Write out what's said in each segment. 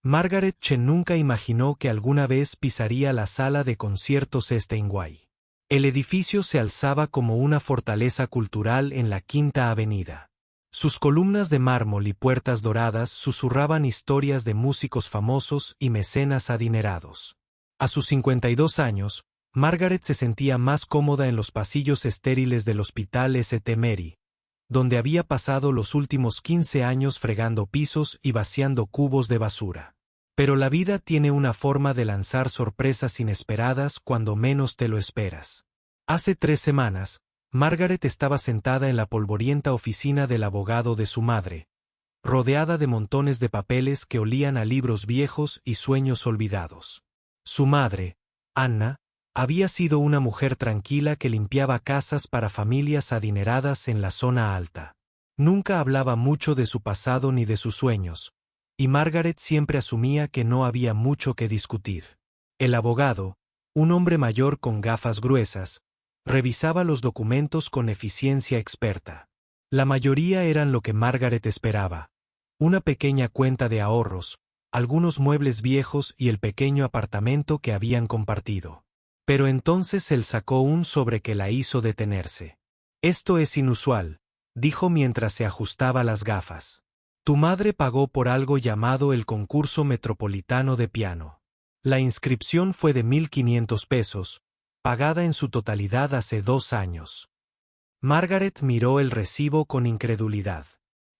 Margaret Chen nunca imaginó que alguna vez pisaría la sala de conciertos Steinway. El edificio se alzaba como una fortaleza cultural en la Quinta Avenida. Sus columnas de mármol y puertas doradas susurraban historias de músicos famosos y mecenas adinerados. A sus 52 años, Margaret se sentía más cómoda en los pasillos estériles del Hospital St. Mary, donde había pasado los últimos 15 años fregando pisos y vaciando cubos de basura. Pero la vida tiene una forma de lanzar sorpresas inesperadas cuando menos te lo esperas. Hace 3 semanas, Margaret estaba sentada en la polvorienta oficina del abogado de su madre, rodeada de montones de papeles que olían a libros viejos y sueños olvidados. Su madre, Anna, había sido una mujer tranquila que limpiaba casas para familias adineradas en la zona alta. Nunca hablaba mucho de su pasado ni de sus sueños, y Margaret siempre asumía que no había mucho que discutir. El abogado, un hombre mayor con gafas gruesas, revisaba los documentos con eficiencia experta. La mayoría eran lo que Margaret esperaba: una pequeña cuenta de ahorros, algunos muebles viejos y el pequeño apartamento que habían compartido. Pero entonces él sacó un sobre que la hizo detenerse. «Esto es inusual», dijo mientras se ajustaba las gafas. «Tu madre pagó por algo llamado el Concurso Metropolitano de Piano. La inscripción fue de 1.500 pesos, pagada en su totalidad hace 2 años». Margaret miró el recibo con incredulidad.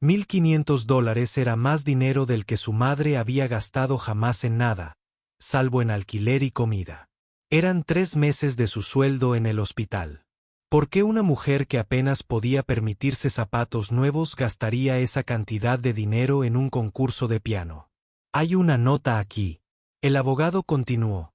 $1.500 era más dinero del que su madre había gastado jamás en nada, salvo en alquiler y comida. Eran 3 meses de su sueldo en el hospital. ¿Por qué una mujer que apenas podía permitirse zapatos nuevos gastaría esa cantidad de dinero en un concurso de piano? «Hay una nota aquí». El abogado continuó.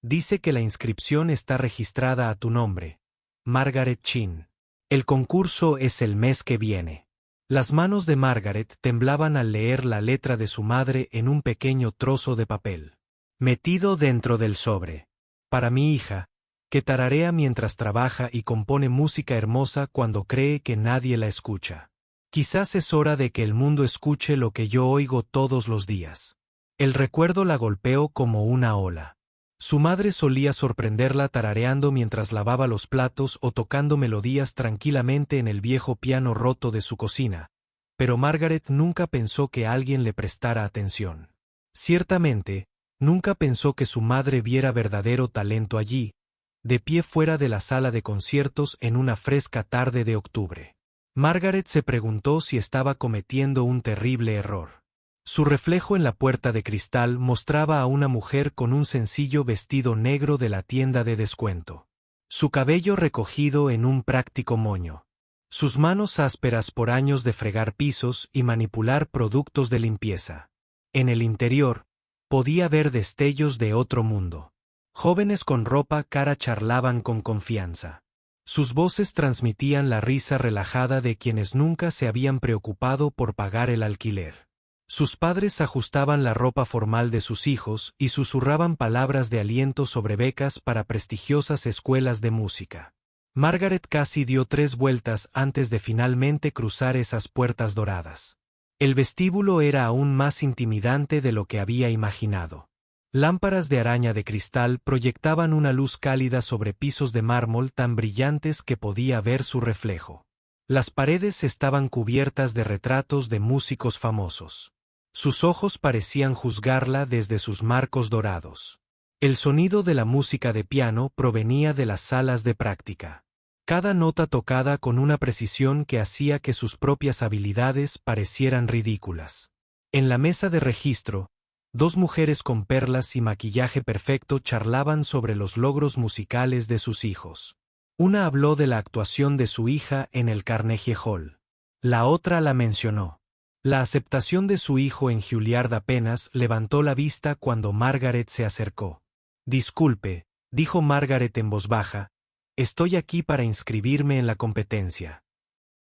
«Dice que la inscripción está registrada a tu nombre, Margaret Chin. El concurso es el mes que viene». Las manos de Margaret temblaban al leer la letra de su madre en un pequeño trozo de papel. «Metido dentro del sobre. Para mi hija, que tararea mientras trabaja y compone música hermosa cuando cree que nadie la escucha. Quizás es hora de que el mundo escuche lo que yo oigo todos los días». El recuerdo la golpeó como una ola. Su madre solía sorprenderla tarareando mientras lavaba los platos o tocando melodías tranquilamente en el viejo piano roto de su cocina, pero Margaret nunca pensó que alguien le prestara atención. Ciertamente, nunca pensó que su madre viera verdadero talento allí, de pie fuera de la sala de conciertos en una fresca tarde de octubre. Margaret se preguntó si estaba cometiendo un terrible error. Su reflejo en la puerta de cristal mostraba a una mujer con un sencillo vestido negro de la tienda de descuento. Su cabello recogido en un práctico moño. Sus manos ásperas por años de fregar pisos y manipular productos de limpieza. En el interior, podía ver destellos de otro mundo. Jóvenes con ropa cara charlaban con confianza. Sus voces transmitían la risa relajada de quienes nunca se habían preocupado por pagar el alquiler. Sus padres ajustaban la ropa formal de sus hijos y susurraban palabras de aliento sobre becas para prestigiosas escuelas de música. Margaret casi dio 3 vueltas antes de finalmente cruzar esas puertas doradas. El vestíbulo era aún más intimidante de lo que había imaginado. Lámparas de araña de cristal proyectaban una luz cálida sobre pisos de mármol tan brillantes que podía ver su reflejo. Las paredes estaban cubiertas de retratos de músicos famosos. Sus ojos parecían juzgarla desde sus marcos dorados. El sonido de la música de piano provenía de las salas de práctica. Cada nota tocada con una precisión que hacía que sus propias habilidades parecieran ridículas. En la mesa de registro, 2 mujeres con perlas y maquillaje perfecto charlaban sobre los logros musicales de sus hijos. Una habló de la actuación de su hija en el Carnegie Hall. La otra la mencionó. La aceptación de su hijo en Juilliard apenas levantó la vista cuando Margaret se acercó. «Disculpe», dijo Margaret en voz baja, «estoy aquí para inscribirme en la competencia».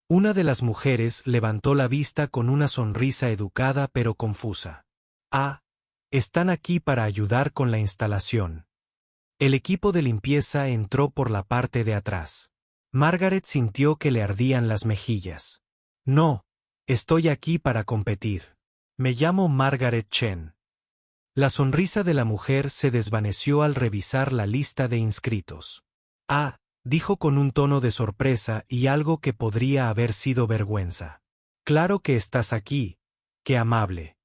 Una de las mujeres levantó la vista con una sonrisa educada pero confusa. «Ah, están aquí para ayudar con la instalación». El equipo de limpieza entró por la parte de atrás. Margaret sintió que le ardían las mejillas. «No, estoy aquí para competir. Me llamo Margaret Chen». La sonrisa de la mujer se desvaneció al revisar la lista de inscritos. Ah, dijo con un tono de sorpresa y algo que podría haber sido vergüenza. Claro que estás aquí. Qué amable.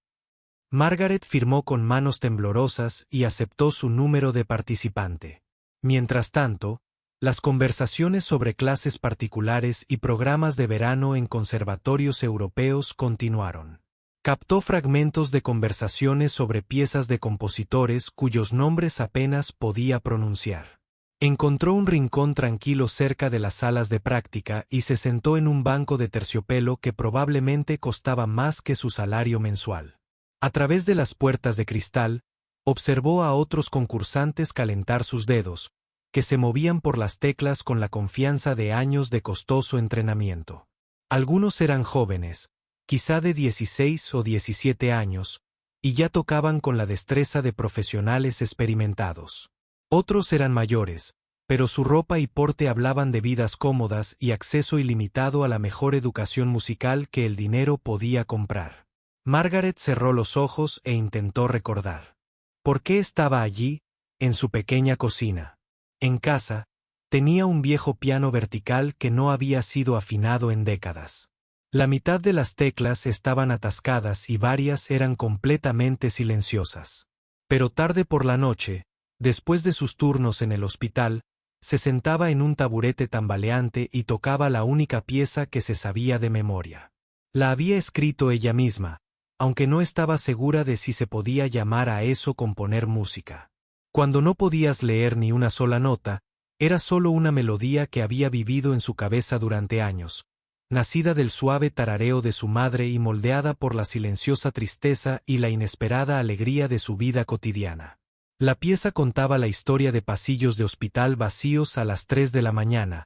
Margaret firmó con manos temblorosas y aceptó su número de participante. Mientras tanto, las conversaciones sobre clases particulares y programas de verano en conservatorios europeos continuaron. Captó fragmentos de conversaciones sobre piezas de compositores cuyos nombres apenas podía pronunciar. Encontró un rincón tranquilo cerca de las salas de práctica y se sentó en un banco de terciopelo que probablemente costaba más que su salario mensual. A través de las puertas de cristal, observó a otros concursantes calentar sus dedos, que se movían por las teclas con la confianza de años de costoso entrenamiento. Algunos eran jóvenes, quizá de 16 o 17 años, y ya tocaban con la destreza de profesionales experimentados. Otros eran mayores, pero su ropa y porte hablaban de vidas cómodas y acceso ilimitado a la mejor educación musical que el dinero podía comprar. Margaret cerró los ojos e intentó recordar. ¿Por qué estaba allí, en su pequeña cocina? En casa, tenía un viejo piano vertical que no había sido afinado en décadas. La mitad de las teclas estaban atascadas y varias eran completamente silenciosas. Pero tarde por la noche, después de sus turnos en el hospital, se sentaba en un taburete tambaleante y tocaba la única pieza que se sabía de memoria. La había escrito ella misma, aunque no estaba segura de si se podía llamar a eso componer música. Cuando no podías leer ni una sola nota, era solo una melodía que había vivido en su cabeza durante años, nacida del suave tarareo de su madre y moldeada por la silenciosa tristeza y la inesperada alegría de su vida cotidiana. La pieza contaba la historia de pasillos de hospital vacíos a las 3 de la mañana,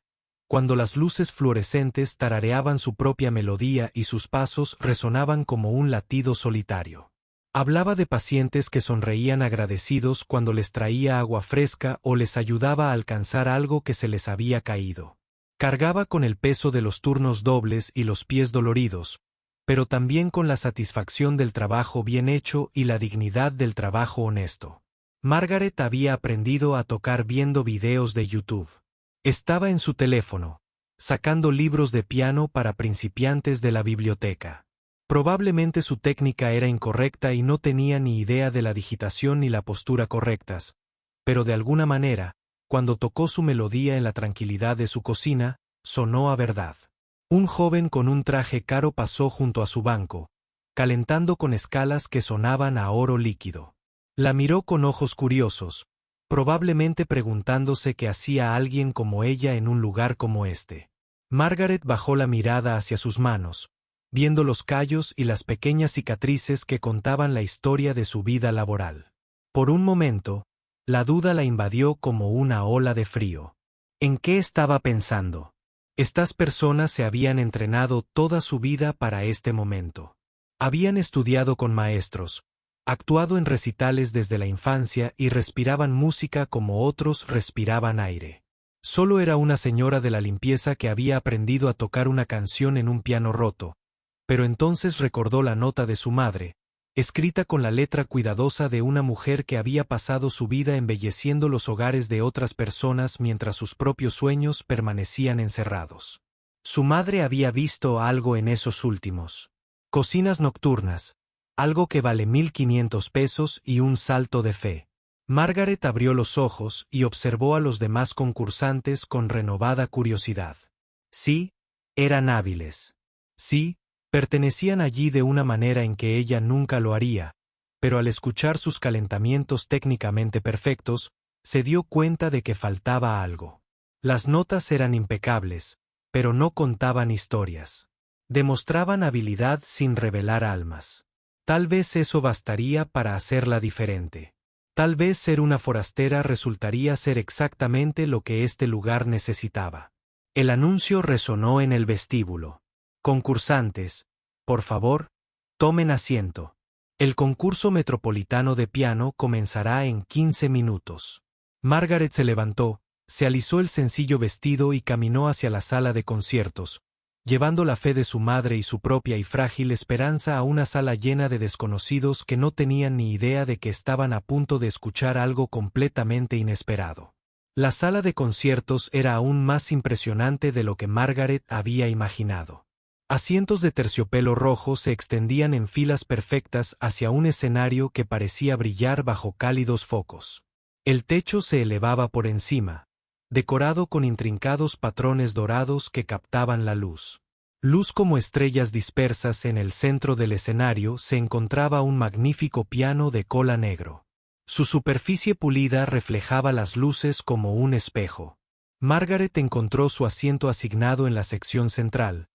cuando las luces fluorescentes tarareaban su propia melodía y sus pasos resonaban como un latido solitario. Hablaba de pacientes que sonreían agradecidos cuando les traía agua fresca o les ayudaba a alcanzar algo que se les había caído. Cargaba con el peso de los turnos dobles y los pies doloridos, pero también con la satisfacción del trabajo bien hecho y la dignidad del trabajo honesto. Margaret había aprendido a tocar viendo videos de YouTube. Estaba en su teléfono, sacando libros de piano para principiantes de la biblioteca. Probablemente su técnica era incorrecta y no tenía ni idea de la digitación ni la postura correctas, pero de alguna manera, cuando tocó su melodía en la tranquilidad de su cocina, sonó a verdad. Un joven con un traje caro pasó junto a su banco, calentando con escalas que sonaban a oro líquido. La miró con ojos curiosos, probablemente preguntándose qué hacía alguien como ella en un lugar como este. Margaret bajó la mirada hacia sus manos, viendo los callos y las pequeñas cicatrices que contaban la historia de su vida laboral. Por un momento, la duda la invadió como una ola de frío. ¿En qué estaba pensando? Estas personas se habían entrenado toda su vida para este momento. Habían estudiado con maestros, actuado en recitales desde la infancia y respiraban música como otros respiraban aire. Solo era una señora de la limpieza que había aprendido a tocar una canción en un piano roto, pero entonces recordó la nota de su madre, escrita con la letra cuidadosa de una mujer que había pasado su vida embelleciendo los hogares de otras personas mientras sus propios sueños permanecían encerrados. Su madre había visto algo en esos últimos. Cocinas nocturnas, algo que vale 1.500 pesos y un salto de fe. Margaret abrió los ojos y observó a los demás concursantes con renovada curiosidad. Sí, eran hábiles. Sí, pertenecían allí de una manera en que ella nunca lo haría, pero al escuchar sus calentamientos técnicamente perfectos, se dio cuenta de que faltaba algo. Las notas eran impecables, pero no contaban historias. Demostraban habilidad sin revelar almas. Tal vez eso bastaría para hacerla diferente. Tal vez ser una forastera resultaría ser exactamente lo que este lugar necesitaba. El anuncio resonó en el vestíbulo. Concursantes, por favor, tomen asiento. El concurso metropolitano de piano comenzará en 15 minutos. Margaret se levantó, se alisó el sencillo vestido y caminó hacia la sala de conciertos, llevando la fe de su madre y su propia y frágil esperanza a una sala llena de desconocidos que no tenían ni idea de que estaban a punto de escuchar algo completamente inesperado. La sala de conciertos era aún más impresionante de lo que Margaret había imaginado. Asientos de terciopelo rojo se extendían en filas perfectas hacia un escenario que parecía brillar bajo cálidos focos. El techo se elevaba por encima, decorado con intrincados patrones dorados que captaban la luz. Luz como estrellas dispersas en el centro del escenario se encontraba un magnífico piano de cola negro. Su superficie pulida reflejaba las luces como un espejo. Margaret encontró su asiento asignado en la sección central,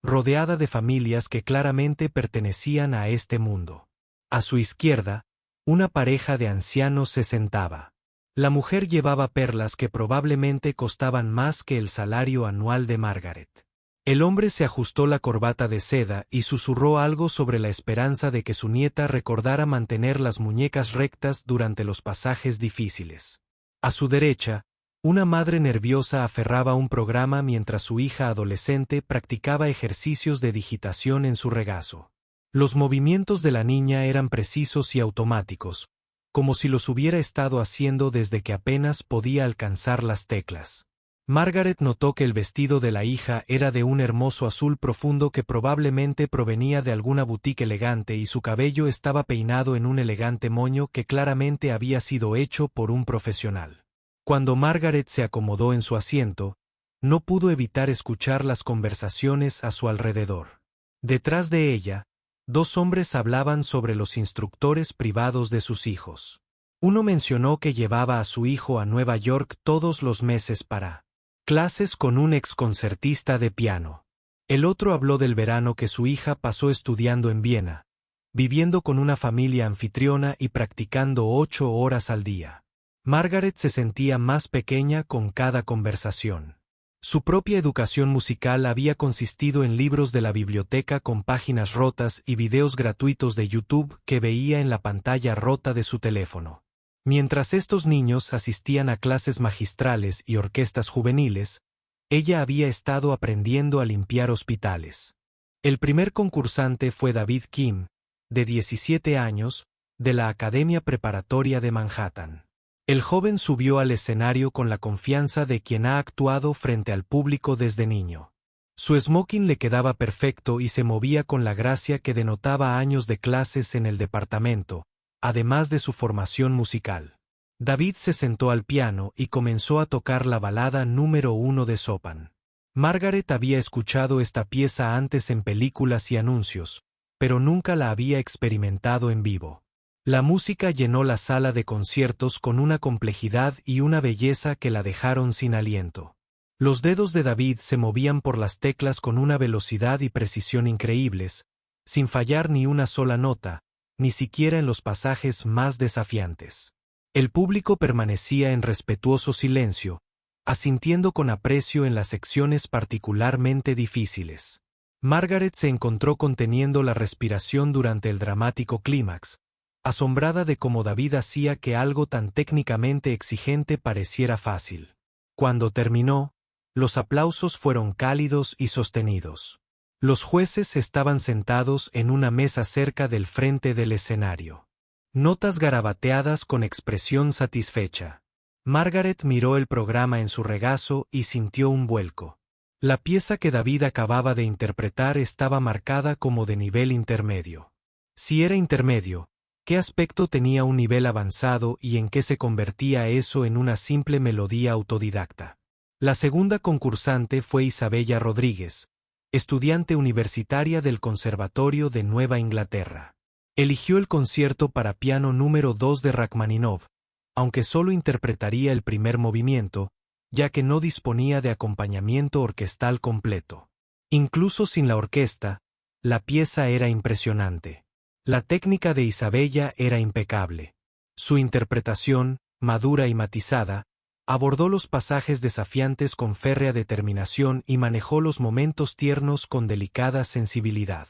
rodeada de familias que claramente pertenecían a este mundo. A su izquierda, una pareja de ancianos se sentaba. La mujer llevaba perlas que probablemente costaban más que el salario anual de Margaret. El hombre se ajustó la corbata de seda y susurró algo sobre la esperanza de que su nieta recordara mantener las muñecas rectas durante los pasajes difíciles. A su derecha, una madre nerviosa aferraba un programa mientras su hija adolescente practicaba ejercicios de digitación en su regazo. Los movimientos de la niña eran precisos y automáticos, como si los hubiera estado haciendo desde que apenas podía alcanzar las teclas. Margaret notó que el vestido de la hija era de un hermoso azul profundo que probablemente provenía de alguna boutique elegante y su cabello estaba peinado en un elegante moño que claramente había sido hecho por un profesional. Cuando Margaret se acomodó en su asiento, no pudo evitar escuchar las conversaciones a su alrededor. Detrás de ella, dos hombres hablaban sobre los instructores privados de sus hijos. Uno mencionó que llevaba a su hijo a Nueva York todos los meses para clases con un exconcertista de piano. El otro habló del verano que su hija pasó estudiando en Viena, viviendo con una familia anfitriona y practicando 8 horas al día. Margaret se sentía más pequeña con cada conversación. Su propia educación musical había consistido en libros de la biblioteca con páginas rotas y videos gratuitos de YouTube que veía en la pantalla rota de su teléfono. Mientras estos niños asistían a clases magistrales y orquestas juveniles, ella había estado aprendiendo a limpiar hospitales. El primer concursante fue David Kim, de 17 años, de la Academia Preparatoria de Manhattan. El joven subió al escenario con la confianza de quien ha actuado frente al público desde niño. Su smoking le quedaba perfecto y se movía con la gracia que denotaba años de clases en el departamento, además de su formación musical. David se sentó al piano y comenzó a tocar la balada número 1 de Chopin. Margaret había escuchado esta pieza antes en películas y anuncios, pero nunca la había experimentado en vivo. La música llenó la sala de conciertos con una complejidad y una belleza que la dejaron sin aliento. Los dedos de David se movían por las teclas con una velocidad y precisión increíbles, sin fallar ni una sola nota, ni siquiera en los pasajes más desafiantes. El público permanecía en respetuoso silencio, asintiendo con aprecio en las secciones particularmente difíciles. Margaret se encontró conteniendo la respiración durante el dramático clímax, asombrada de cómo David hacía que algo tan técnicamente exigente pareciera fácil. Cuando terminó, los aplausos fueron cálidos y sostenidos. Los jueces estaban sentados en una mesa cerca del frente del escenario. Notas garabateadas con expresión satisfecha. Margaret miró el programa en su regazo y sintió un vuelco. La pieza que David acababa de interpretar estaba marcada como de nivel intermedio. Si era intermedio, ¿qué aspecto tenía un nivel avanzado y en qué se convertía eso en una simple melodía autodidacta? La segunda concursante fue Isabella Rodríguez, estudiante universitaria del Conservatorio de Nueva Inglaterra. Eligió el concierto para piano número 2 de Rachmaninoff, aunque solo interpretaría el primer movimiento, ya que no disponía de acompañamiento orquestal completo. Incluso sin la orquesta, la pieza era impresionante. La técnica de Isabella era impecable. Su interpretación, madura y matizada, abordó los pasajes desafiantes con férrea determinación y manejó los momentos tiernos con delicada sensibilidad.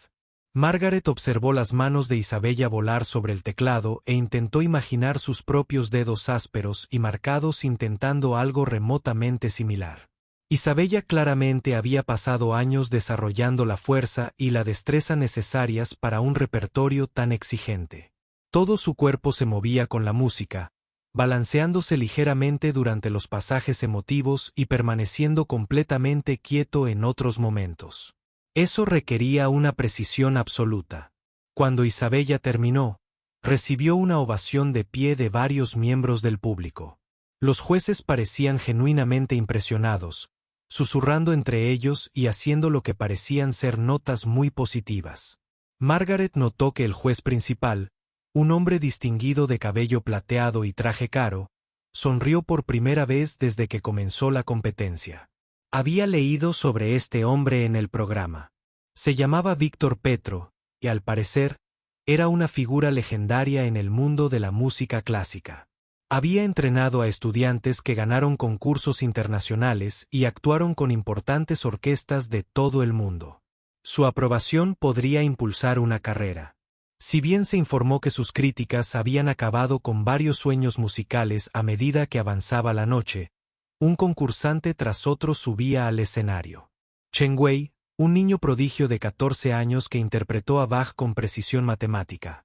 Margaret observó las manos de Isabella volar sobre el teclado e intentó imaginar sus propios dedos ásperos y marcados intentando algo remotamente similar. Isabella claramente había pasado años desarrollando la fuerza y la destreza necesarias para un repertorio tan exigente. Todo su cuerpo se movía con la música, balanceándose ligeramente durante los pasajes emotivos y permaneciendo completamente quieto en otros momentos. Eso requería una precisión absoluta. Cuando Isabella terminó, recibió una ovación de pie de varios miembros del público. Los jueces parecían genuinamente impresionados, susurrando entre ellos y haciendo lo que parecían ser notas muy positivas. Margaret notó que el juez principal, un hombre distinguido de cabello plateado y traje caro, sonrió por primera vez desde que comenzó la competencia. Había leído sobre este hombre en el programa. Se llamaba Víctor Petro, y al parecer, era una figura legendaria en el mundo de la música clásica. Había entrenado a estudiantes que ganaron concursos internacionales y actuaron con importantes orquestas de todo el mundo. Su aprobación podría impulsar una carrera. Si bien se informó que sus críticas habían acabado con varios sueños musicales a medida que avanzaba la noche, un concursante tras otro subía al escenario. Chen Wei, un niño prodigio de 14 años que interpretó a Bach con precisión matemática.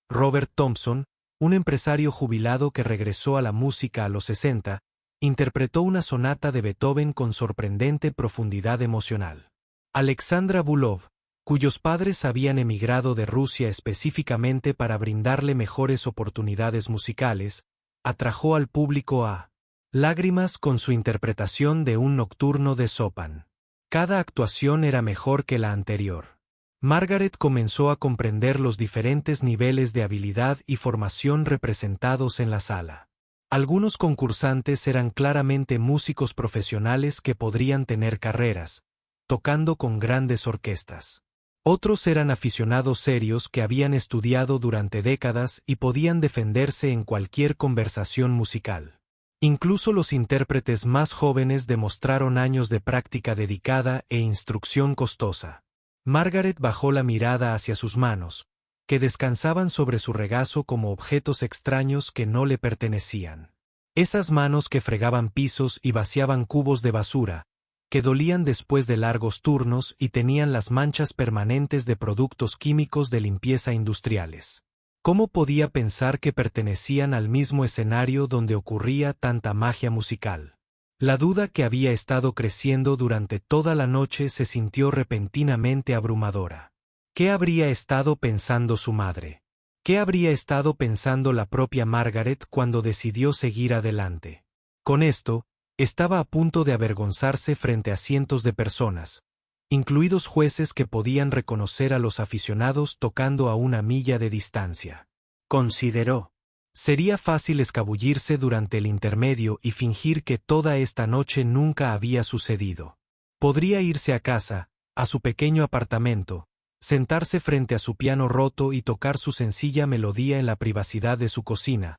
Robert Thompson, un empresario jubilado que regresó a la música a los 60, interpretó una sonata de Beethoven con sorprendente profundidad emocional. Alexandra Bulov, cuyos padres habían emigrado de Rusia específicamente para brindarle mejores oportunidades musicales, atrajo al público a lágrimas con su interpretación de un nocturno de Chopin. Cada actuación era mejor que la anterior. Margaret comenzó a comprender los diferentes niveles de habilidad y formación representados en la sala. Algunos concursantes eran claramente músicos profesionales que podrían tener carreras, tocando con grandes orquestas. Otros eran aficionados serios que habían estudiado durante décadas y podían defenderse en cualquier conversación musical. Incluso los intérpretes más jóvenes demostraron años de práctica dedicada e instrucción costosa. Margaret bajó la mirada hacia sus manos, que descansaban sobre su regazo como objetos extraños que no le pertenecían. Esas manos que fregaban pisos y vaciaban cubos de basura, que dolían después de largos turnos y tenían las manchas permanentes de productos químicos de limpieza industriales. ¿Cómo podía pensar que pertenecían al mismo escenario donde ocurría tanta magia musical? La duda que había estado creciendo durante toda la noche se sintió repentinamente abrumadora. ¿Qué habría estado pensando su madre? ¿Qué habría estado pensando la propia Margaret cuando decidió seguir adelante? Con esto, estaba a punto de avergonzarse frente a cientos de personas, incluidos jueces que podían reconocer a los aficionados tocando a una milla de distancia. Consideró. Sería fácil escabullirse durante el intermedio y fingir que toda esta noche nunca había sucedido. Podría irse a casa, a su pequeño apartamento, sentarse frente a su piano roto y tocar su sencilla melodía en la privacidad de su cocina,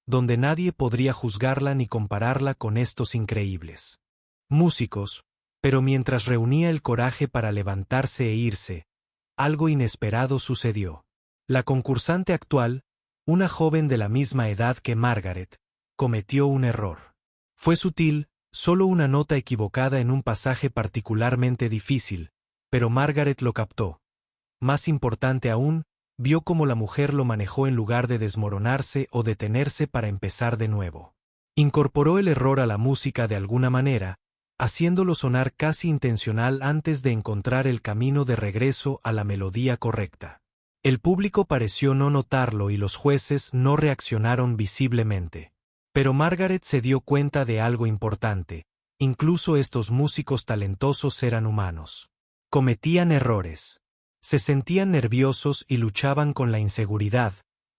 donde nadie podría juzgarla ni compararla con estos increíbles músicos. Pero mientras reunía el coraje para levantarse e irse, algo inesperado sucedió. La concursante actual, una joven de la misma edad que Margaret, cometió un error. Fue sutil, solo una nota equivocada en un pasaje particularmente difícil, pero Margaret lo captó. Más importante aún, vio cómo la mujer lo manejó en lugar de desmoronarse o detenerse para empezar de nuevo. Incorporó el error a la música de alguna manera, haciéndolo sonar casi intencional antes de encontrar el camino de regreso a la melodía correcta. El público pareció no notarlo y los jueces no reaccionaron visiblemente. Pero Margaret se dio cuenta de algo importante: incluso estos músicos talentosos eran humanos. Cometían errores. Se sentían nerviosos y luchaban con la inseguridad,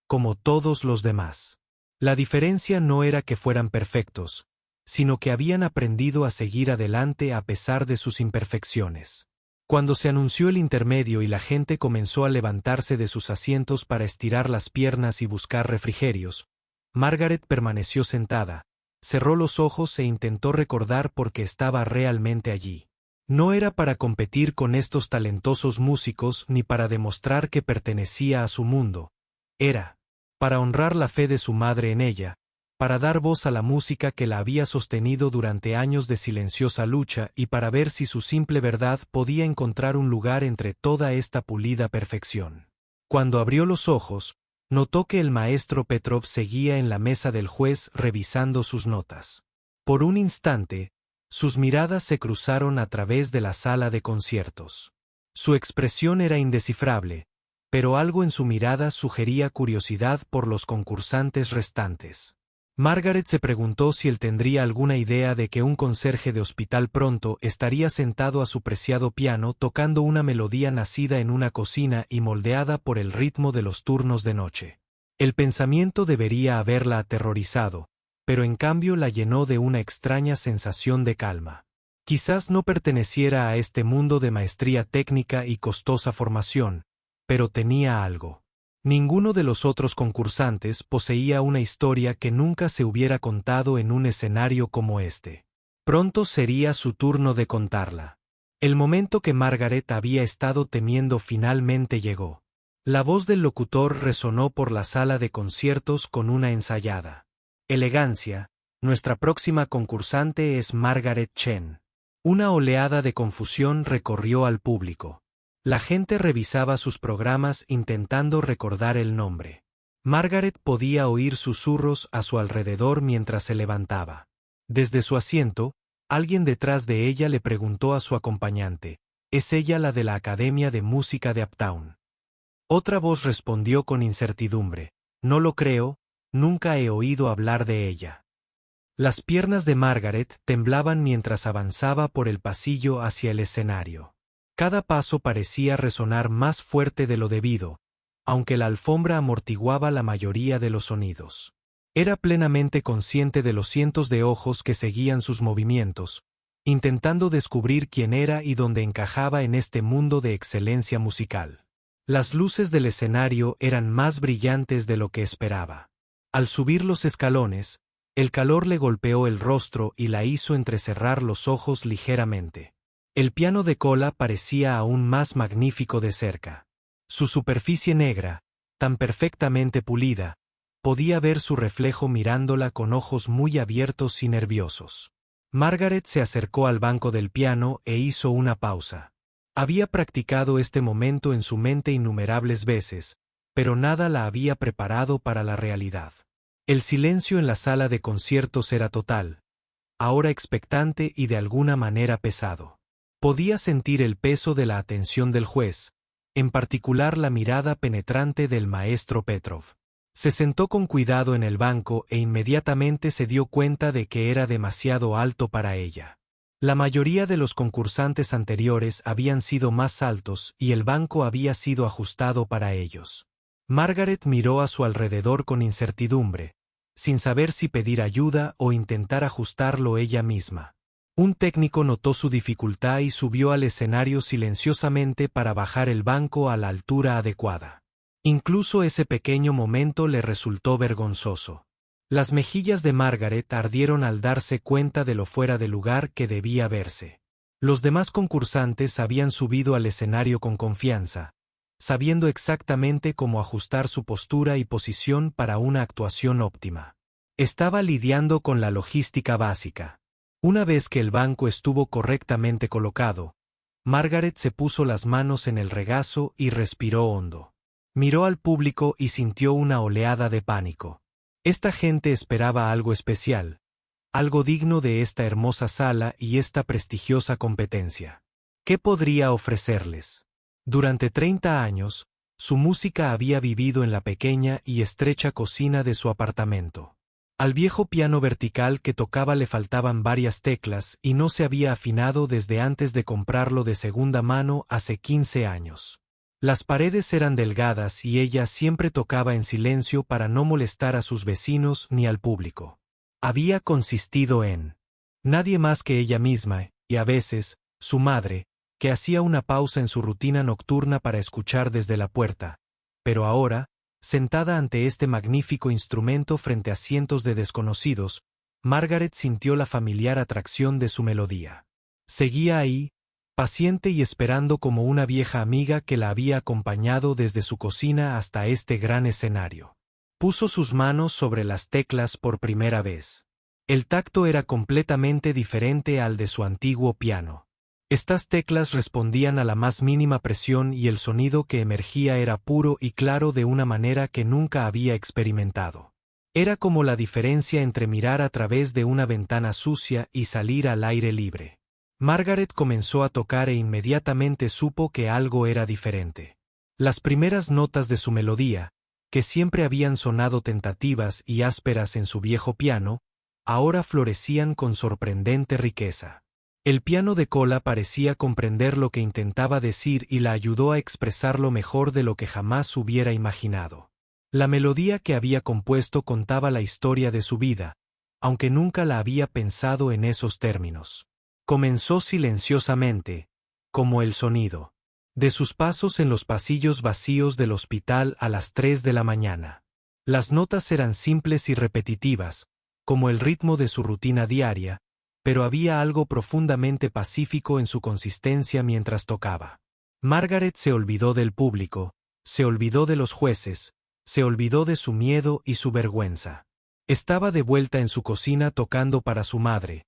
como todos los demás. La diferencia no era que fueran perfectos, sino que habían aprendido a seguir adelante a pesar de sus imperfecciones. Cuando se anunció el intermedio y la gente comenzó a levantarse de sus asientos para estirar las piernas y buscar refrigerios, Margaret permaneció sentada, cerró los ojos e intentó recordar por qué estaba realmente allí. No era para competir con estos talentosos músicos ni para demostrar que pertenecía a su mundo. Era para honrar la fe de su madre en ella, para dar voz a la música que la había sostenido durante años de silenciosa lucha y para ver si su simple verdad podía encontrar un lugar entre toda esta pulida perfección. Cuando abrió los ojos, notó que el maestro Petrov seguía en la mesa del juez revisando sus notas. Por un instante, sus miradas se cruzaron a través de la sala de conciertos. Su expresión era indescifrable, pero algo en su mirada sugería curiosidad por los concursantes restantes. Margaret se preguntó si él tendría alguna idea de que un conserje de hospital pronto estaría sentado a su preciado piano tocando una melodía nacida en una cocina y moldeada por el ritmo de los turnos de noche. El pensamiento debería haberla aterrorizado, pero en cambio la llenó de una extraña sensación de calma. Quizás no perteneciera a este mundo de maestría técnica y costosa formación, pero tenía algo. Ninguno de los otros concursantes poseía una historia que nunca se hubiera contado en un escenario como este. Pronto sería su turno de contarla. El momento que Margaret había estado temiendo finalmente llegó. La voz del locutor resonó por la sala de conciertos con una ensayada elegancia. Nuestra próxima concursante es Margaret Chen. Una oleada de confusión recorrió al público. La gente revisaba sus programas intentando recordar el nombre. Margaret podía oír susurros a su alrededor mientras se levantaba. Desde su asiento, alguien detrás de ella le preguntó a su acompañante: ¿Es ella la de la Academia de Música de Uptown? Otra voz respondió con incertidumbre: No lo creo, nunca he oído hablar de ella. Las piernas de Margaret temblaban mientras avanzaba por el pasillo hacia el escenario. Cada paso parecía resonar más fuerte de lo debido, aunque la alfombra amortiguaba la mayoría de los sonidos. Era plenamente consciente de los cientos de ojos que seguían sus movimientos, intentando descubrir quién era y dónde encajaba en este mundo de excelencia musical. Las luces del escenario eran más brillantes de lo que esperaba. Al subir los escalones, el calor le golpeó el rostro y la hizo entrecerrar los ojos ligeramente. El piano de cola parecía aún más magnífico de cerca. Su superficie negra, tan perfectamente pulida, podía ver su reflejo mirándola con ojos muy abiertos y nerviosos. Margaret se acercó al banco del piano e hizo una pausa. Había practicado este momento en su mente innumerables veces, pero nada la había preparado para la realidad. El silencio en la sala de conciertos era total, ahora expectante y de alguna manera pesado. Podía sentir el peso de la atención del juez, en particular la mirada penetrante del maestro Petrov. Se sentó con cuidado en el banco e inmediatamente se dio cuenta de que era demasiado alto para ella. La mayoría de los concursantes anteriores habían sido más altos y el banco había sido ajustado para ellos. Margaret miró a su alrededor con incertidumbre, sin saber si pedir ayuda o intentar ajustarlo ella misma. Un técnico notó su dificultad y subió al escenario silenciosamente para bajar el banco a la altura adecuada. Incluso ese pequeño momento le resultó vergonzoso. Las mejillas de Margaret ardieron al darse cuenta de lo fuera de lugar que debía verse. Los demás concursantes habían subido al escenario con confianza, sabiendo exactamente cómo ajustar su postura y posición para una actuación óptima. Estaba lidiando con la logística básica. Una vez que el banco estuvo correctamente colocado, Margaret se puso las manos en el regazo y respiró hondo. Miró al público y sintió una oleada de pánico. Esta gente esperaba algo especial, algo digno de esta hermosa sala y esta prestigiosa competencia. ¿Qué podría ofrecerles? Durante 30 años, su música había vivido en la pequeña y estrecha cocina de su apartamento. Al viejo piano vertical que tocaba le faltaban varias teclas y no se había afinado desde antes de comprarlo de segunda mano hace 15 años. Las paredes eran delgadas y ella siempre tocaba en silencio para no molestar a sus vecinos ni al público. Había consistido en nadie más que ella misma, y a veces, su madre, que hacía una pausa en su rutina nocturna para escuchar desde la puerta, pero ahora, sentada ante este magnífico instrumento frente a cientos de desconocidos, Margaret sintió la familiar atracción de su melodía. Seguía ahí, paciente y esperando como una vieja amiga que la había acompañado desde su cocina hasta este gran escenario. Puso sus manos sobre las teclas por primera vez. El tacto era completamente diferente al de su antiguo piano. Estas teclas respondían a la más mínima presión y el sonido que emergía era puro y claro de una manera que nunca había experimentado. Era como la diferencia entre mirar a través de una ventana sucia y salir al aire libre. Margaret comenzó a tocar e inmediatamente supo que algo era diferente. Las primeras notas de su melodía, que siempre habían sonado tentativas y ásperas en su viejo piano, ahora florecían con sorprendente riqueza. El piano de cola parecía comprender lo que intentaba decir y la ayudó a expresarlo mejor de lo que jamás hubiera imaginado. La melodía que había compuesto contaba la historia de su vida, aunque nunca la había pensado en esos términos. Comenzó silenciosamente, como el sonido de sus pasos en los pasillos vacíos del hospital a las 3 de la mañana. Las notas eran simples y repetitivas, como el ritmo de su rutina diaria, pero había algo profundamente pacífico en su consistencia mientras tocaba. Margaret se olvidó del público, se olvidó de los jueces, se olvidó de su miedo y su vergüenza. Estaba de vuelta en su cocina tocando para su madre,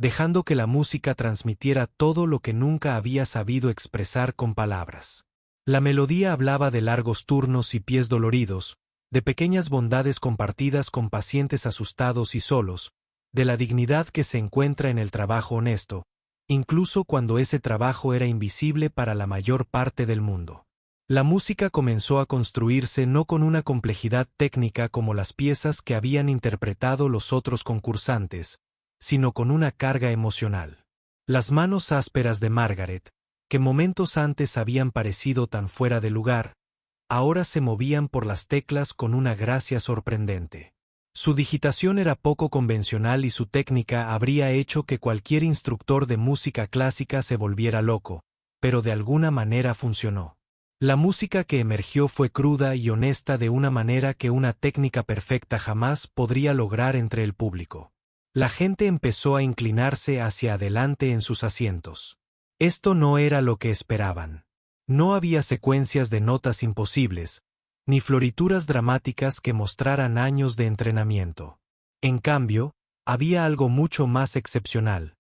dejando que la música transmitiera todo lo que nunca había sabido expresar con palabras. La melodía hablaba de largos turnos y pies doloridos, de pequeñas bondades compartidas con pacientes asustados y solos, de la dignidad que se encuentra en el trabajo honesto, incluso cuando ese trabajo era invisible para la mayor parte del mundo. La música comenzó a construirse no con una complejidad técnica como las piezas que habían interpretado los otros concursantes, sino con una carga emocional. Las manos ásperas de Margaret, que momentos antes habían parecido tan fuera de lugar, ahora se movían por las teclas con una gracia sorprendente. Su digitación era poco convencional y su técnica habría hecho que cualquier instructor de música clásica se volviera loco, pero de alguna manera funcionó. La música que emergió fue cruda y honesta de una manera que una técnica perfecta jamás podría lograr entre el público. La gente empezó a inclinarse hacia adelante en sus asientos. Esto no era lo que esperaban. No había secuencias de notas imposibles, ni florituras dramáticas que mostraran años de entrenamiento. En cambio, había algo mucho más excepcional: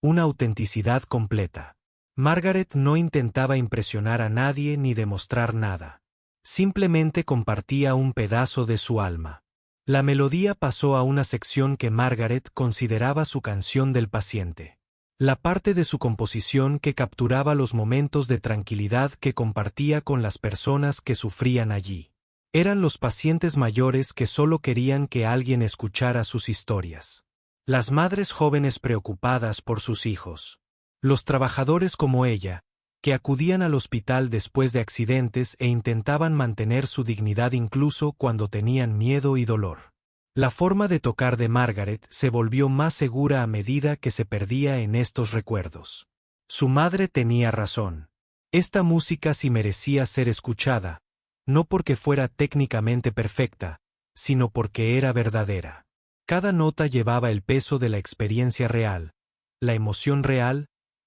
una autenticidad completa. Margaret no intentaba impresionar a nadie ni demostrar nada. Simplemente compartía un pedazo de su alma. La melodía pasó a una sección que Margaret consideraba su canción del paciente. La parte de su composición que capturaba los momentos de tranquilidad que compartía con las personas que sufrían allí. Eran los pacientes mayores que solo querían que alguien escuchara sus historias. Las madres jóvenes preocupadas por sus hijos. Los trabajadores como ella, que acudían al hospital después de accidentes e intentaban mantener su dignidad incluso cuando tenían miedo y dolor. La forma de tocar de Margaret se volvió más segura a medida que se perdía en estos recuerdos. Su madre tenía razón. Esta música sí merecía ser escuchada, no porque fuera técnicamente perfecta, sino porque era verdadera. Cada nota llevaba el peso de la experiencia real, la emoción real,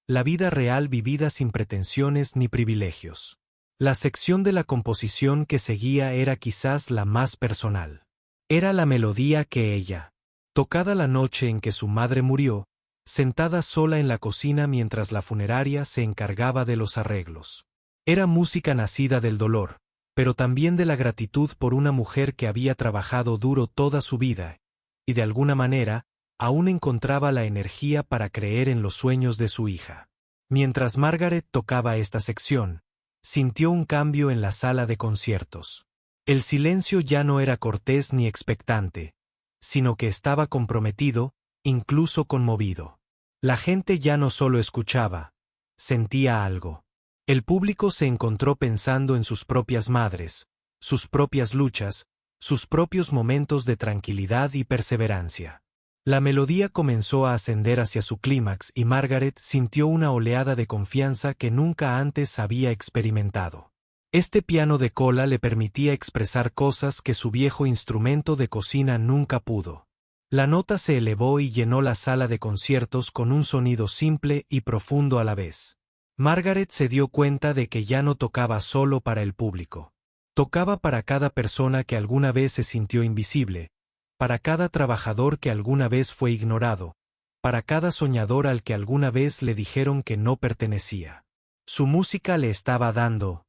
la vida real vivida sin pretensiones ni privilegios. La sección de la composición que seguía era quizás la más personal. Era la melodía que ella, tocada la noche en que su madre murió, sentada sola en la cocina mientras la funeraria se encargaba de los arreglos. Era música nacida del dolor, pero también de la gratitud por una mujer que había trabajado duro toda su vida, y de alguna manera, aún encontraba la energía para creer en los sueños de su hija. Mientras Margaret tocaba esta sección, sintió un cambio en la sala de conciertos. El silencio ya no era cortés ni expectante, sino que estaba comprometido, incluso conmovido. La gente ya no solo escuchaba, sentía algo. El público se encontró pensando en sus propias madres, sus propias luchas, sus propios momentos de tranquilidad y perseverancia. La melodía comenzó a ascender hacia su clímax y Margaret sintió una oleada de confianza que nunca antes había experimentado. Este piano de cola le permitía expresar cosas que su viejo instrumento de cocina nunca pudo. La nota se elevó y llenó la sala de conciertos con un sonido simple y profundo a la vez. Margaret se dio cuenta de que ya no tocaba solo para el público. Tocaba para cada persona que alguna vez se sintió invisible, para cada trabajador que alguna vez fue ignorado, para cada soñador al que alguna vez le dijeron que no pertenecía. Su música le estaba dando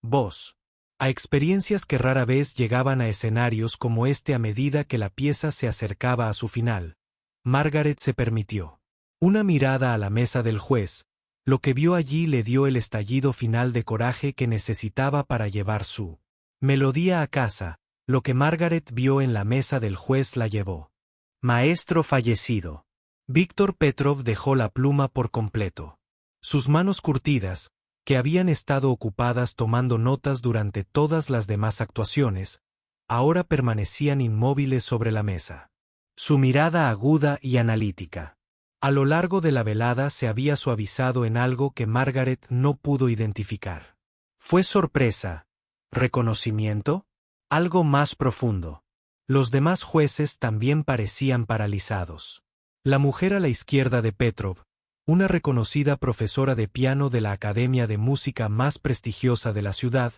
voz a experiencias que rara vez llegaban a escenarios como este a medida que la pieza se acercaba a su final. Margaret se permitió una mirada a la mesa del juez. Lo que vio allí le dio el estallido final de coraje que necesitaba para llevar su melodía a casa. Lo que Margaret vio en la mesa del juez la llevó. Maestro fallecido. Víctor Petrov dejó la pluma por completo. Sus manos curtidas, que habían estado ocupadas tomando notas durante todas las demás actuaciones, ahora permanecían inmóviles sobre la mesa. Su mirada aguda y analítica. A lo largo de la velada se había suavizado en algo que Margaret no pudo identificar. ¿Fue sorpresa? ¿Reconocimiento? Algo más profundo. Los demás jueces también parecían paralizados. La mujer a la izquierda de Petrov, una reconocida profesora de piano de la academia de música más prestigiosa de la ciudad,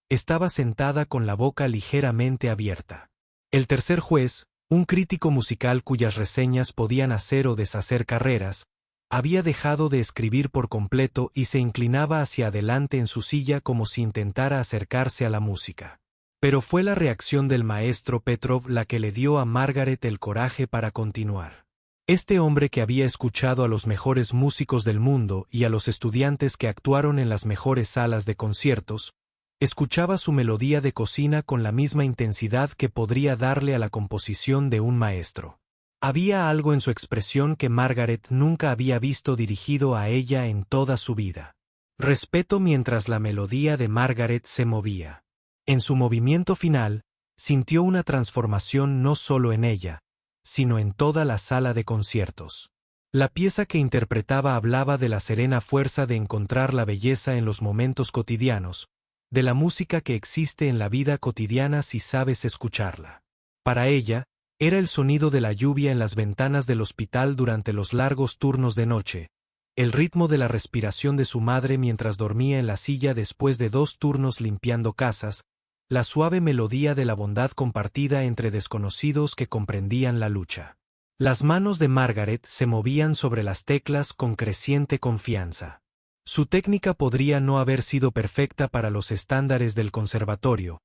estaba sentada con la boca ligeramente abierta. El tercer juez, un crítico musical cuyas reseñas podían hacer o deshacer carreras, había dejado de escribir por completo y se inclinaba hacia adelante en su silla como si intentara acercarse a la música. Pero fue la reacción del maestro Petrov la que le dio a Margaret el coraje para continuar. Este hombre que había escuchado a los mejores músicos del mundo y a los estudiantes que actuaron en las mejores salas de conciertos, escuchaba su melodía de cocina con la misma intensidad que podría darle a la composición de un maestro. Había algo en su expresión que Margaret nunca había visto dirigido a ella en toda su vida. Respeto mientras la melodía de Margaret se movía. En su movimiento final, sintió una transformación no solo en ella, sino en toda la sala de conciertos. La pieza que interpretaba hablaba de la serena fuerza de encontrar la belleza en los momentos cotidianos, de la música que existe en la vida cotidiana si sabes escucharla. Para ella, era el sonido de la lluvia en las ventanas del hospital durante los largos turnos de noche, el ritmo de la respiración de su madre mientras dormía en la silla después de 2 turnos limpiando casas, la suave melodía de la bondad compartida entre desconocidos que comprendían la lucha. Las manos de Margaret se movían sobre las teclas con creciente confianza. Su técnica podría no haber sido perfecta para los estándares del conservatorio,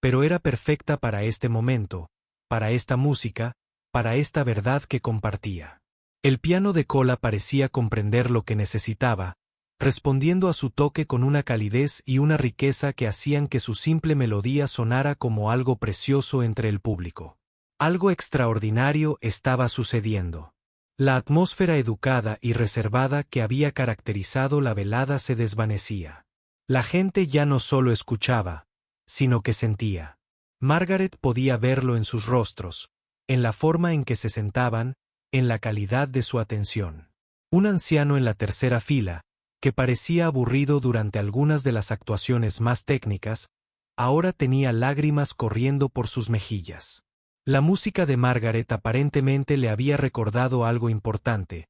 pero era perfecta para este momento, para esta música, para esta verdad que compartía. El piano de cola parecía comprender lo que necesitaba, respondiendo a su toque con una calidez y una riqueza que hacían que su simple melodía sonara como algo precioso entre el público. Algo extraordinario estaba sucediendo. La atmósfera educada y reservada que había caracterizado la velada se desvanecía. La gente ya no solo escuchaba, sino que sentía. Margaret podía verlo en sus rostros, en la forma en que se sentaban, en la calidad de su atención. Un anciano en la tercera fila, que parecía aburrido durante algunas de las actuaciones más técnicas, ahora tenía lágrimas corriendo por sus mejillas. La música de Margaret aparentemente le había recordado algo importante,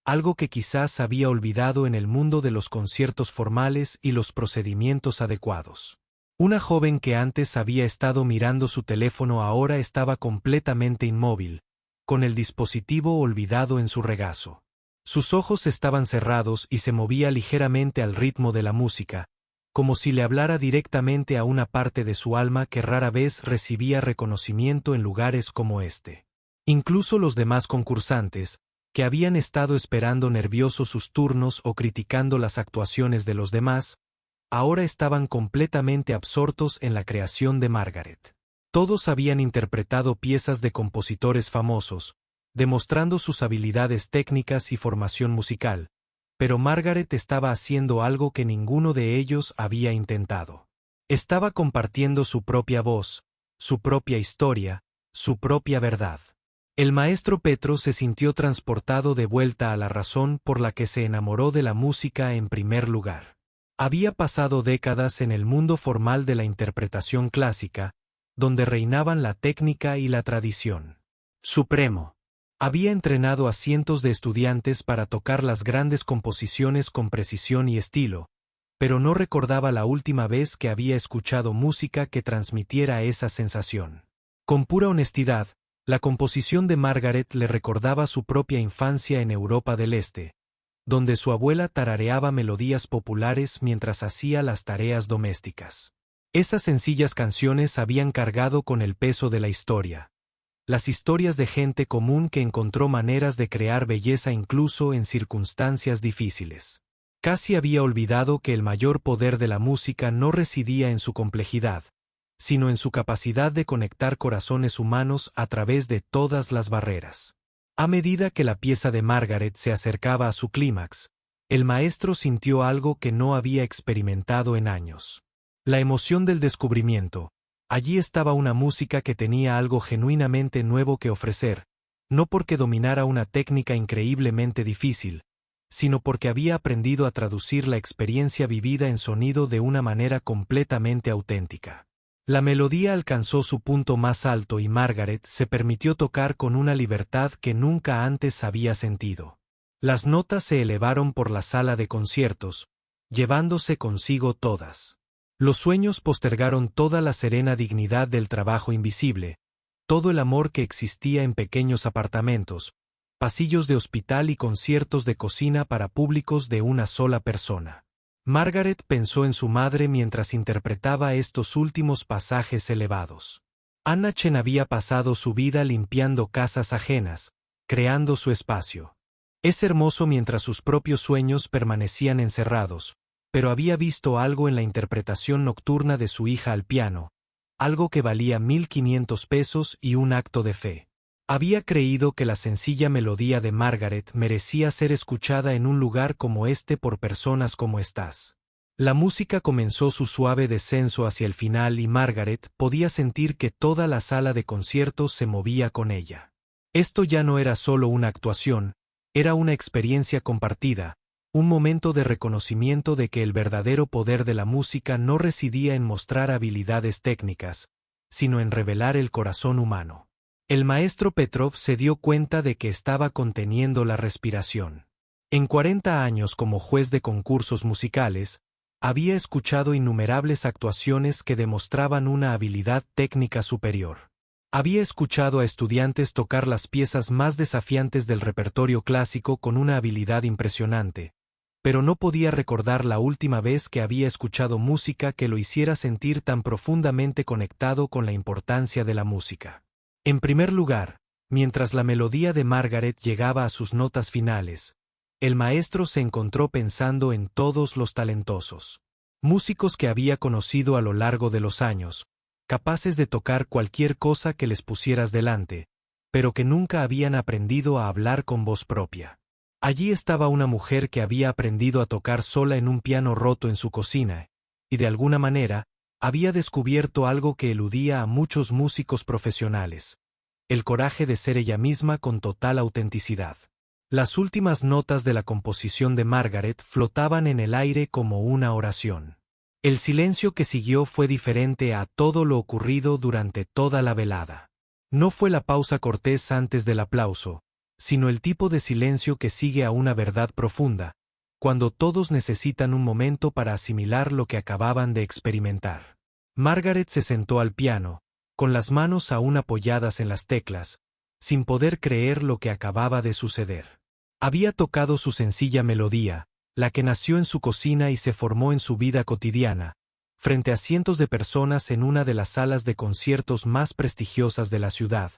algo que quizás había olvidado en el mundo de los conciertos formales y los procedimientos adecuados. Una joven que antes había estado mirando su teléfono ahora estaba completamente inmóvil, con el dispositivo olvidado en su regazo. Sus ojos estaban cerrados y se movía ligeramente al ritmo de la música, como si le hablara directamente a una parte de su alma que rara vez recibía reconocimiento en lugares como este. Incluso los demás concursantes, que habían estado esperando nerviosos sus turnos o criticando las actuaciones de los demás, ahora estaban completamente absortos en la creación de Margaret. Todos habían interpretado piezas de compositores famosos, demostrando sus habilidades técnicas y formación musical, pero Margaret estaba haciendo algo que ninguno de ellos había intentado. Estaba compartiendo su propia voz, su propia historia, su propia verdad. El maestro Petro se sintió transportado de vuelta a la razón por la que se enamoró de la música en primer lugar. Había pasado décadas en el mundo formal de la interpretación clásica, donde reinaban la técnica y la tradición. Supremo. Había entrenado a cientos de estudiantes para tocar las grandes composiciones con precisión y estilo, pero no recordaba la última vez que había escuchado música que transmitiera esa sensación. Con pura honestidad, la composición de Margaret le recordaba su propia infancia en Europa del Este, donde su abuela tarareaba melodías populares mientras hacía las tareas domésticas. Esas sencillas canciones habían cargado con el peso de la historia. Las historias de gente común que encontró maneras de crear belleza incluso en circunstancias difíciles. Casi había olvidado que el mayor poder de la música no residía en su complejidad, sino en su capacidad de conectar corazones humanos a través de todas las barreras. A medida que la pieza de Margaret se acercaba a su clímax, el maestro sintió algo que no había experimentado en años. La emoción del descubrimiento. Allí estaba una música que tenía algo genuinamente nuevo que ofrecer, no porque dominara una técnica increíblemente difícil, sino porque había aprendido a traducir la experiencia vivida en sonido de una manera completamente auténtica. La melodía alcanzó su punto más alto y Margaret se permitió tocar con una libertad que nunca antes había sentido. Las notas se elevaron por la sala de conciertos, llevándose consigo todas. Los sueños postergaron toda la serena dignidad del trabajo invisible, todo el amor que existía en pequeños apartamentos, pasillos de hospital y conciertos de cocina para públicos de una sola persona. Margaret pensó en su madre mientras interpretaba estos últimos pasajes elevados. Anna Chen había pasado su vida limpiando casas ajenas, creando su espacio. Es hermoso mientras sus propios sueños permanecían encerrados, pero había visto algo en la interpretación nocturna de su hija al piano, algo que valía 1.500 pesos y un acto de fe. Había creído que la sencilla melodía de Margaret merecía ser escuchada en un lugar como este por personas como estás. La música comenzó su suave descenso hacia el final y Margaret podía sentir que toda la sala de conciertos se movía con ella. Esto ya no era solo una actuación, era una experiencia compartida, un momento de reconocimiento de que el verdadero poder de la música no residía en mostrar habilidades técnicas, sino en revelar el corazón humano. El maestro Petrov se dio cuenta de que estaba conteniendo la respiración. En 40 años como juez de concursos musicales, había escuchado innumerables actuaciones que demostraban una habilidad técnica superior. Había escuchado a estudiantes tocar las piezas más desafiantes del repertorio clásico con una habilidad impresionante, pero no podía recordar la última vez que había escuchado música que lo hiciera sentir tan profundamente conectado con la importancia de la música. En primer lugar, mientras la melodía de Margaret llegaba a sus notas finales, el maestro se encontró pensando en todos los talentosos músicos que había conocido a lo largo de los años, capaces de tocar cualquier cosa que les pusieras delante, pero que nunca habían aprendido a hablar con voz propia. Allí estaba una mujer que había aprendido a tocar sola en un piano roto en su cocina, y de alguna manera, había descubierto algo que eludía a muchos músicos profesionales: el coraje de ser ella misma con total autenticidad. Las últimas notas de la composición de Margaret flotaban en el aire como una oración. El silencio que siguió fue diferente a todo lo ocurrido durante toda la velada. No fue la pausa cortés antes del aplauso, sino el tipo de silencio que sigue a una verdad profunda, cuando todos necesitan un momento para asimilar lo que acababan de experimentar. Margaret se sentó al piano, con las manos aún apoyadas en las teclas, sin poder creer lo que acababa de suceder. Había tocado su sencilla melodía, la que nació en su cocina y se formó en su vida cotidiana, frente a cientos de personas en una de las salas de conciertos más prestigiosas de la ciudad,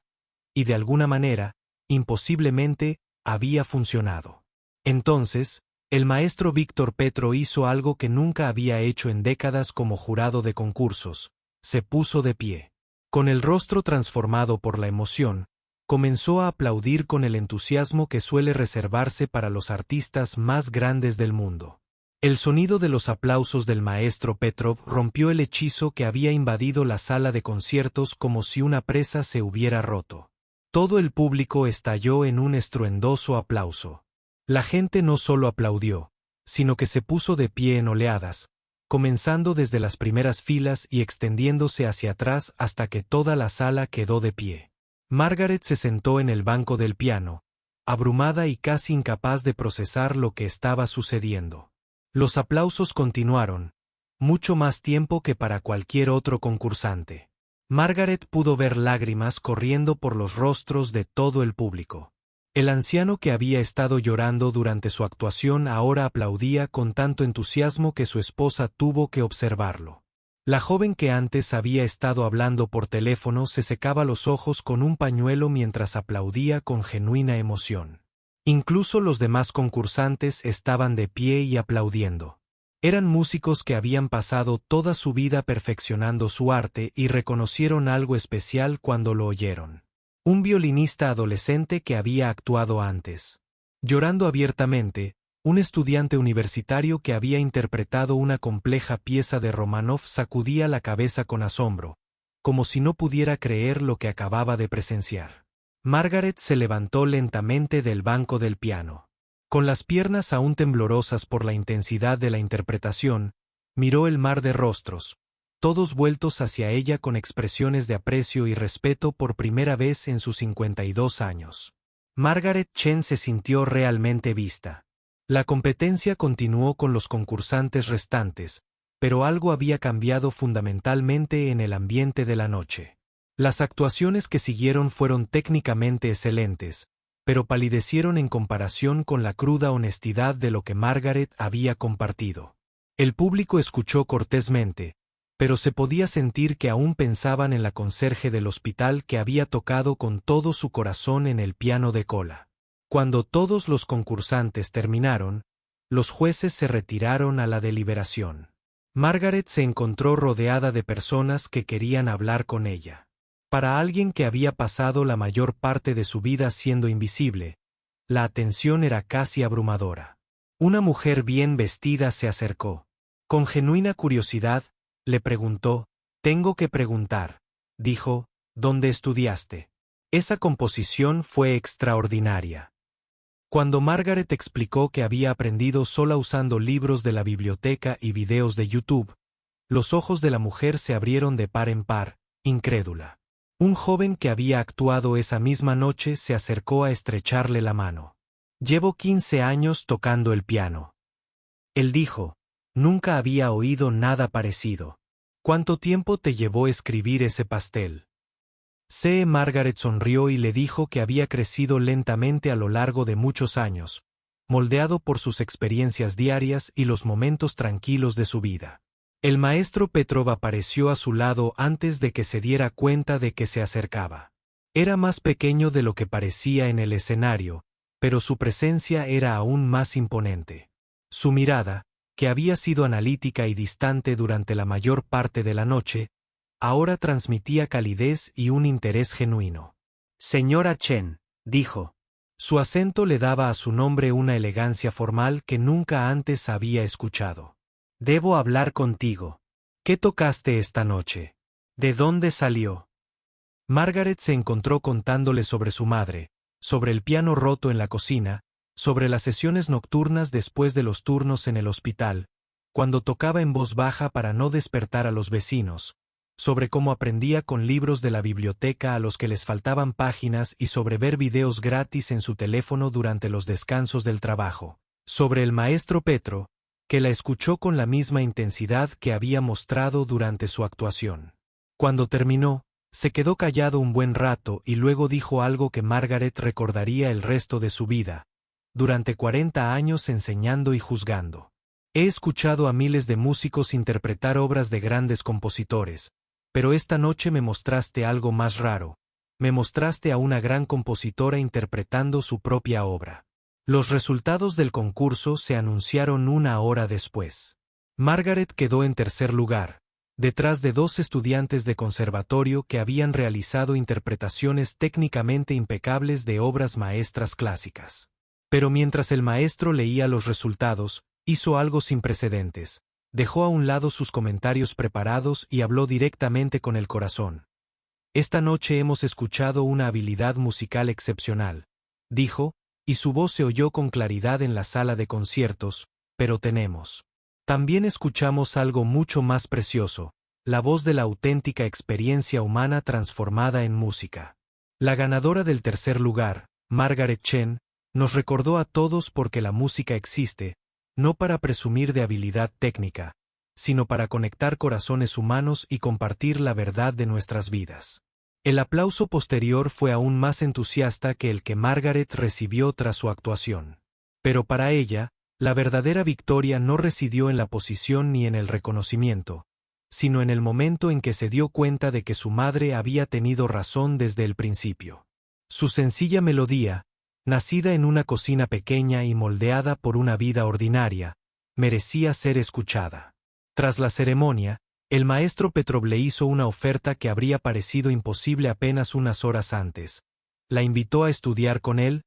y de alguna manera, imposiblemente, había funcionado. Entonces, el maestro Víctor Petro hizo algo que nunca había hecho en décadas como jurado de concursos: se puso de pie. Con el rostro transformado por la emoción, comenzó a aplaudir con el entusiasmo que suele reservarse para los artistas más grandes del mundo. El sonido de los aplausos del maestro Petrov rompió el hechizo que había invadido la sala de conciertos como si una presa se hubiera roto. Todo el público estalló en un estruendoso aplauso. La gente no solo aplaudió, sino que se puso de pie en oleadas, comenzando desde las primeras filas y extendiéndose hacia atrás hasta que toda la sala quedó de pie. Margaret se sentó en el banco del piano, abrumada y casi incapaz de procesar lo que estaba sucediendo. Los aplausos continuaron, mucho más tiempo que para cualquier otro concursante. Margaret pudo ver lágrimas corriendo por los rostros de todo el público. El anciano que había estado llorando durante su actuación ahora aplaudía con tanto entusiasmo que su esposa tuvo que observarlo. La joven que antes había estado hablando por teléfono se secaba los ojos con un pañuelo mientras aplaudía con genuina emoción. Incluso los demás concursantes estaban de pie y aplaudiendo. Eran músicos que habían pasado toda su vida perfeccionando su arte y reconocieron algo especial cuando lo oyeron. Un violinista adolescente que había actuado antes. Llorando abiertamente, un estudiante universitario que había interpretado una compleja pieza de Románov sacudía la cabeza con asombro, como si no pudiera creer lo que acababa de presenciar. Margaret se levantó lentamente del banco del piano. Con las piernas aún temblorosas por la intensidad de la interpretación, miró el mar de rostros, todos vueltos hacia ella con expresiones de aprecio y respeto por primera vez en sus 52 años. Margaret Chen se sintió realmente vista. La competencia continuó con los concursantes restantes, pero algo había cambiado fundamentalmente en el ambiente de la noche. Las actuaciones que siguieron fueron técnicamente excelentes, pero palidecieron en comparación con la cruda honestidad de lo que Margaret había compartido. El público escuchó cortésmente, pero se podía sentir que aún pensaban en la conserje del hospital que había tocado con todo su corazón en el piano de cola. Cuando todos los concursantes terminaron, los jueces se retiraron a la deliberación. Margaret se encontró rodeada de personas que querían hablar con ella. Para alguien que había pasado la mayor parte de su vida siendo invisible, la atención era casi abrumadora. Una mujer bien vestida se acercó. Con genuina curiosidad, le preguntó, «Tengo que preguntar», dijo, «¿dónde estudiaste?» Esa composición fue extraordinaria. Cuando Margaret explicó que había aprendido sola usando libros de la biblioteca y videos de YouTube, los ojos de la mujer se abrieron de par en par, incrédula. Un joven que había actuado esa misma noche se acercó a estrecharle la mano. «Llevo 15 años tocando el piano». Él dijo, «Nunca había oído nada parecido. ¿Cuánto tiempo te llevó escribir ese pastel?» Margaret sonrió y le dijo que había crecido lentamente a lo largo de muchos años, moldeado por sus experiencias diarias y los momentos tranquilos de su vida. El maestro Petrov apareció a su lado antes de que se diera cuenta de que se acercaba. Era más pequeño de lo que parecía en el escenario, pero su presencia era aún más imponente. Su mirada, que había sido analítica y distante durante la mayor parte de la noche, ahora transmitía calidez y un interés genuino. «Señora Chen», dijo. Su acento le daba a su nombre una elegancia formal que nunca antes había escuchado. «Debo hablar contigo. ¿Qué tocaste esta noche? ¿De dónde salió?» Margaret se encontró contándole sobre su madre, sobre el piano roto en la cocina, sobre las sesiones nocturnas después de los turnos en el hospital, cuando tocaba en voz baja para no despertar a los vecinos, sobre cómo aprendía con libros de la biblioteca a los que les faltaban páginas y sobre ver videos gratis en su teléfono durante los descansos del trabajo, sobre el maestro Petro, que la escuchó con la misma intensidad que había mostrado durante su actuación. Cuando terminó, se quedó callado un buen rato y luego dijo algo que Margaret recordaría el resto de su vida, durante 40 años enseñando y juzgando. He escuchado a miles de músicos interpretar obras de grandes compositores, pero esta noche me mostraste algo más raro, me mostraste a una gran compositora interpretando su propia obra. Los resultados del concurso se anunciaron una hora después. Margaret quedó en tercer lugar, detrás de 2 estudiantes de conservatorio que habían realizado interpretaciones técnicamente impecables de obras maestras clásicas. Pero mientras el maestro leía los resultados, hizo algo sin precedentes. Dejó a un lado sus comentarios preparados y habló directamente con el corazón. «Esta noche hemos escuchado una habilidad musical excepcional», dijo, y su voz se oyó con claridad en la sala de conciertos, «pero también escuchamos algo mucho más precioso, la voz de la auténtica experiencia humana transformada en música». La ganadora del tercer lugar, Margaret Chen, nos recordó a todos por qué la música existe, no para presumir de habilidad técnica, sino para conectar corazones humanos y compartir la verdad de nuestras vidas. El aplauso posterior fue aún más entusiasta que el que Margaret recibió tras su actuación. Pero para ella, la verdadera victoria no residió en la posición ni en el reconocimiento, sino en el momento en que se dio cuenta de que su madre había tenido razón desde el principio. Su sencilla melodía, nacida en una cocina pequeña y moldeada por una vida ordinaria, merecía ser escuchada. Tras la ceremonia, el maestro Petrov le hizo una oferta que habría parecido imposible apenas unas horas antes. La invitó a estudiar con él,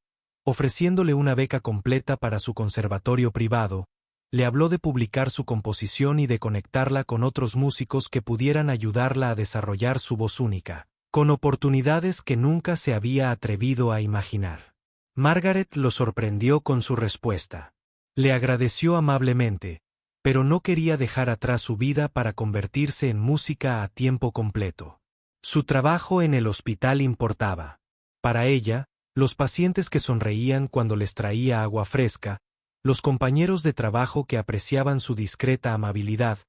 ofreciéndole una beca completa para su conservatorio privado. Le habló de publicar su composición y de conectarla con otros músicos que pudieran ayudarla a desarrollar su voz única, con oportunidades que nunca se había atrevido a imaginar. Margaret lo sorprendió con su respuesta. Le agradeció amablemente, pero no quería dejar atrás su vida para convertirse en música a tiempo completo. Su trabajo en el hospital importaba. Para ella, los pacientes que sonreían cuando les traía agua fresca, los compañeros de trabajo que apreciaban su discreta amabilidad,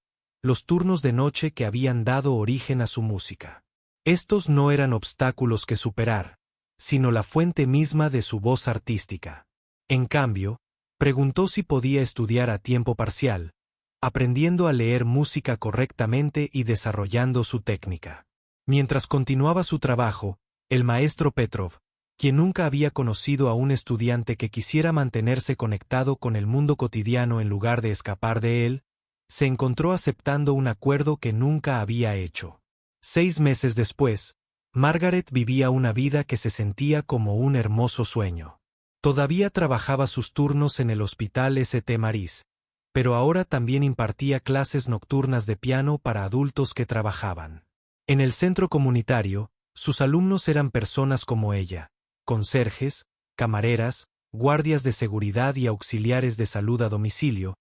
los turnos de noche que habían dado origen a su música. Estos no eran obstáculos que superar, sino la fuente misma de su voz artística. En cambio, preguntó si podía estudiar a tiempo parcial, aprendiendo a leer música correctamente y desarrollando su técnica. Mientras continuaba su trabajo, el maestro Petrov, quien nunca había conocido a un estudiante que quisiera mantenerse conectado con el mundo cotidiano en lugar de escapar de él, se encontró aceptando un acuerdo que nunca había hecho. 6 meses después, Margaret vivía una vida que se sentía como un hermoso sueño. Todavía trabajaba sus turnos en el hospital St. Mary's, pero ahora también impartía clases nocturnas de piano para adultos que trabajaban. En el centro comunitario, sus alumnos eran personas como ella, conserjes, camareras, guardias de seguridad y auxiliares de salud a domicilio,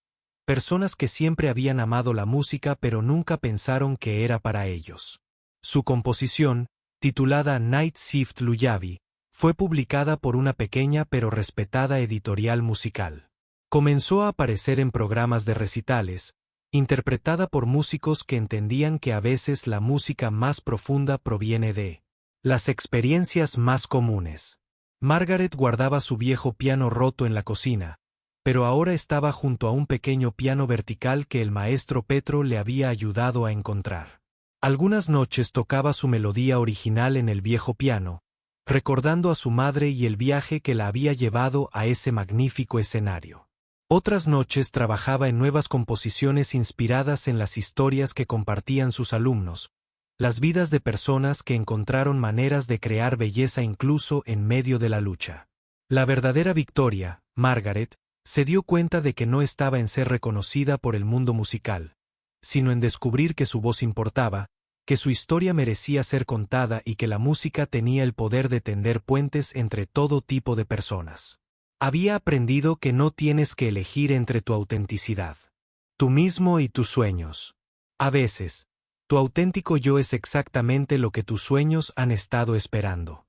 personas que siempre habían amado la música pero nunca pensaron que era para ellos. Su composición, titulada Night Shift Lullaby, fue publicada por una pequeña pero respetada editorial musical. Comenzó a aparecer en programas de recitales, interpretada por músicos que entendían que a veces la música más profunda proviene de las experiencias más comunes. Margaret guardaba su viejo piano roto en la cocina, pero ahora estaba junto a un pequeño piano vertical que el maestro Petro le había ayudado a encontrar. Algunas noches tocaba su melodía original en el viejo piano, recordando a su madre y el viaje que la había llevado a ese magnífico escenario. Otras noches trabajaba en nuevas composiciones inspiradas en las historias que compartían sus alumnos, las vidas de personas que encontraron maneras de crear belleza incluso en medio de la lucha. La verdadera victoria, Margaret, se dio cuenta de que no estaba en ser reconocida por el mundo musical, sino en descubrir que su voz importaba, que su historia merecía ser contada y que la música tenía el poder de tender puentes entre todo tipo de personas. Había aprendido que no tienes que elegir entre tu autenticidad, tú mismo y tus sueños. A veces, tu auténtico yo es exactamente lo que tus sueños han estado esperando.